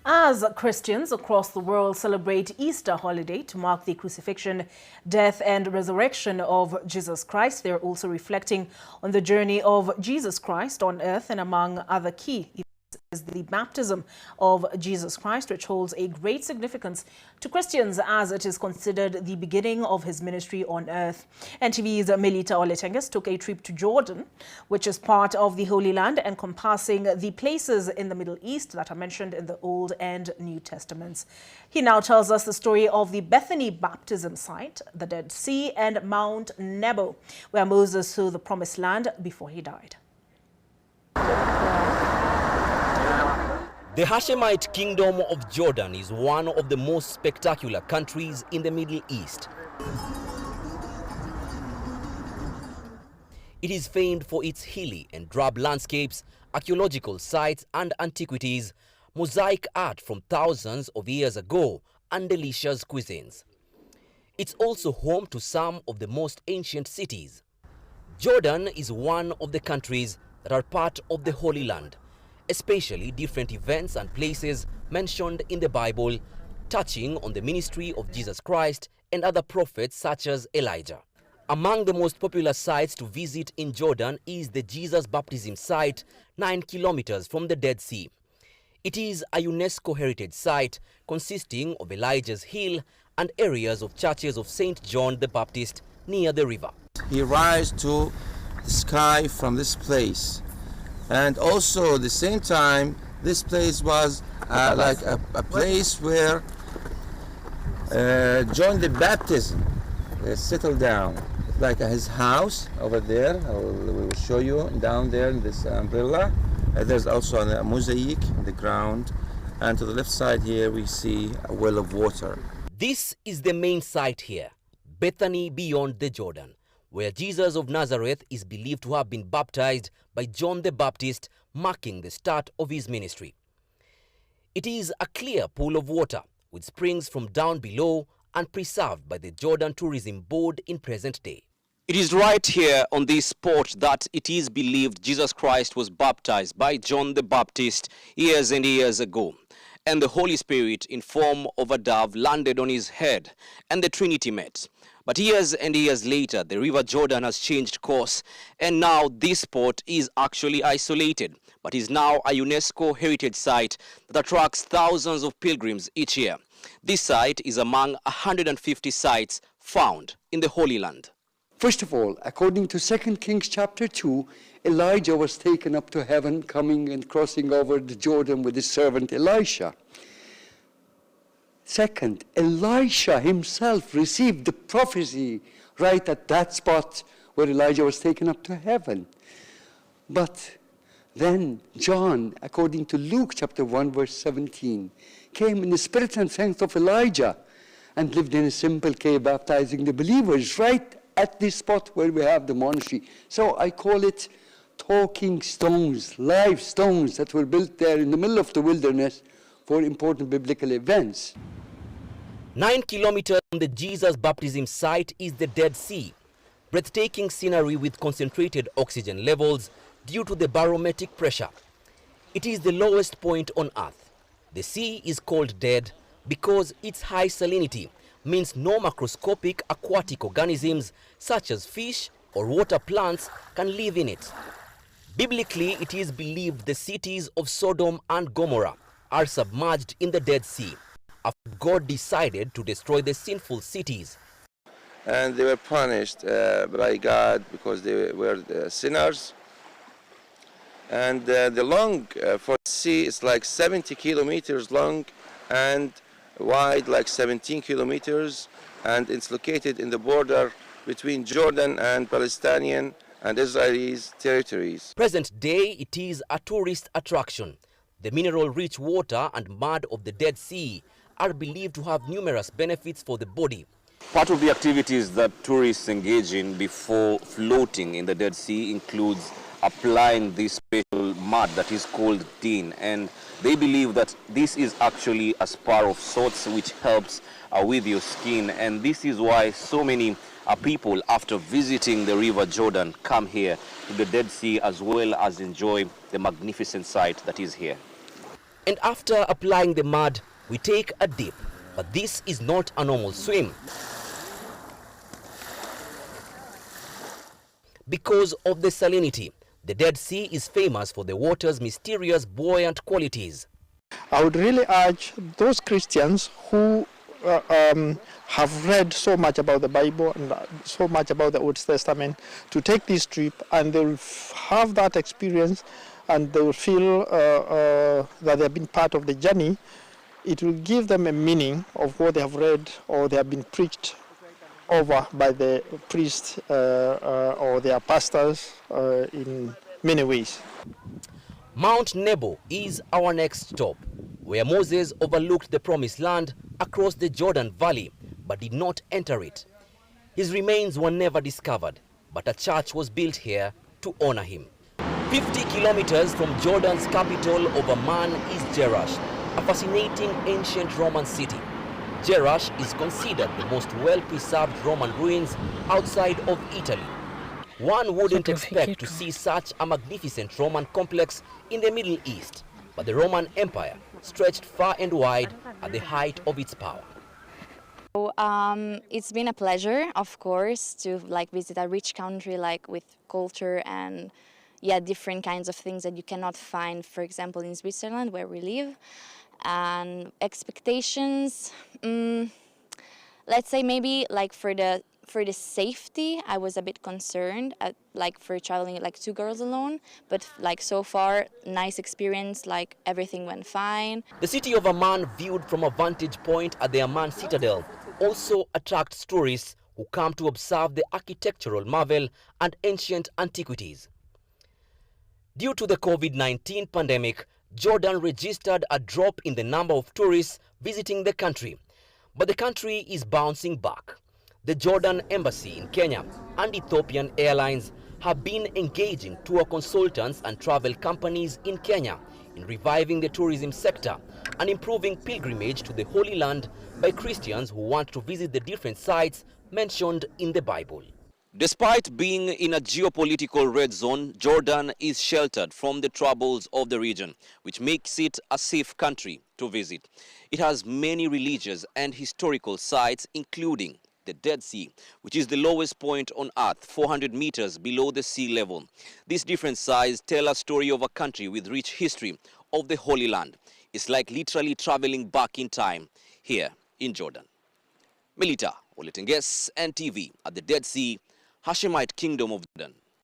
As Christians across the world celebrate Easter holiday to mark the crucifixion, death and resurrection of Jesus Christ, they're also reflecting on the journey of Jesus Christ on earth, and among other key events is the baptism of Jesus Christ, which holds a great significance to Christians as it is considered the beginning of his ministry on earth. NTV's Melita Oletenges took a trip to Jordan, which is part of the Holy Land, encompassing the places in the Middle East that are mentioned in the Old and New Testaments. He now tells us the story of the Bethany baptism site, the Dead Sea, and Mount Nebo, where Moses saw the Promised Land before he died. The Hashemite Kingdom of Jordan is one of the most spectacular countries in the Middle East. It is famed for its hilly and drab landscapes, archaeological sites and antiquities, mosaic art from thousands of years ago, and delicious cuisines. It's also home to some of the most ancient cities. Jordan is one of the countries that are part of the Holy Land, especially different events and places mentioned in the Bible, touching on the ministry of Jesus Christ and other prophets such as Elijah. Among the most popular sites to visit in Jordan is the Jesus baptism site, 9 kilometers from the Dead Sea. It is a UNESCO heritage site consisting of Elijah's Hill and areas of churches of St. John the Baptist near the river. He rises to the sky from this place. And also at the same time, this place was like a place where John the Baptist settled down. Like his house over there, we will show you down there in this umbrella. There's also a mosaic in the ground. And to the left side here, we see a well of water. This is the main site here, Bethany beyond the Jordan, where Jesus of Nazareth is believed to have been baptized by John the Baptist, marking the start of his ministry. It is a clear pool of water with springs from down below and preserved by the Jordan Tourism Board in present day. It is right here on this spot that it is believed Jesus Christ was baptized by John the Baptist years and years ago, and the Holy Spirit in form of a dove landed on his head and the Trinity met. But years and years later, the River Jordan has changed course, and now this spot is actually isolated, but is now a UNESCO heritage site that attracts thousands of pilgrims each year. This site is among 150 sites found in the Holy Land. First of all, according to 2 Kings chapter 2, Elijah was taken up to heaven, coming and crossing over the Jordan with his servant Elisha. Second, Elisha himself received the prophecy right at that spot where Elijah was taken up to heaven. But then John, according to Luke chapter 1, verse 17, came in the spirit and strength of Elijah and lived in a simple cave baptizing the believers right at this spot where we have the monastery. So I call it talking stones, live stones that were built there in the middle of the wilderness for important biblical events. 9 kilometers from the Jesus baptism site is the Dead Sea, breathtaking scenery with concentrated oxygen levels due to the barometric pressure. It is the lowest point on Earth. The sea is called dead because its high salinity means no macroscopic aquatic organisms such as fish or water plants can live in it. Biblically, it is believed the cities of Sodom and Gomorrah are submerged in the Dead Sea after God decided to destroy the sinful cities. And they were punished by God because they were sinners. And the long for the sea is like 70 kilometers long and wide, like 17 kilometers. And it's located in the border between Jordan and Palestinian and Israeli territories. Present day, it is a tourist attraction. The mineral-rich water and mud of the Dead Sea are believed to have numerous benefits for the body. Part of the activities that tourists engage in before floating in the Dead Sea includes applying this special mud that is called tin, and they believe that this is actually a spar of sorts which helps with your skin, and this is why so many people, after visiting the River Jordan, come here to the Dead Sea as well as enjoy the magnificent sight that is here. And after applying the mud, we take a dip. But this is not a normal swim. Because of the salinity, the Dead Sea is famous for the water's mysterious buoyant qualities. I would really urge those Christians who have read so much about the Bible and so much about the Old Testament to take this trip, and they will have that experience and they will feel that they have been part of the journey. It will give them a meaning of what they have read or they have been preached over by the priests or their pastors in many ways. Mount Nebo is our next stop, where Moses overlooked the promised land across the Jordan Valley, but did not enter it. His remains were never discovered, but a church was built here to honor him. 50 kilometers from Jordan's capital of Amman is Jerash, a fascinating ancient Roman city. Jerash is considered the most well-preserved Roman ruins outside of Italy. One wouldn't expect to see such a magnificent Roman complex in the Middle East, but the Roman Empire stretched far and wide at the height of its power. So, it's been a pleasure, of course, to visit a rich country with culture and different kinds of things that you cannot find, for example, in Switzerland, where we live. And expectations, let's say maybe for the safety, I was a bit concerned for traveling 2 girls alone, but so far, nice experience, everything went fine. The city of Amman, viewed from a vantage point at the Amman Citadel, also attracts tourists who come to observe the architectural marvel and ancient antiquities. Due to the COVID-19 pandemic, Jordan registered a drop in the number of tourists visiting the country, but the country is bouncing back. The Jordan Embassy in Kenya and Ethiopian Airlines have been engaging tour consultants and travel companies in Kenya in reviving the tourism sector and improving pilgrimage to the Holy Land by Christians who want to visit the different sites mentioned in the Bible. Despite being in a geopolitical red zone, Jordan is sheltered from the troubles of the region, which makes it a safe country to visit. It has many religious and historical sites, including the Dead Sea, which is the lowest point on Earth, 400 meters below the sea level. These different sites tell a story of a country with rich history of the Holy Land. It's like literally traveling back in time here in Jordan. Melita Oletenges, NTV, at the Dead Sea, Hashemite Kingdom of Jordan.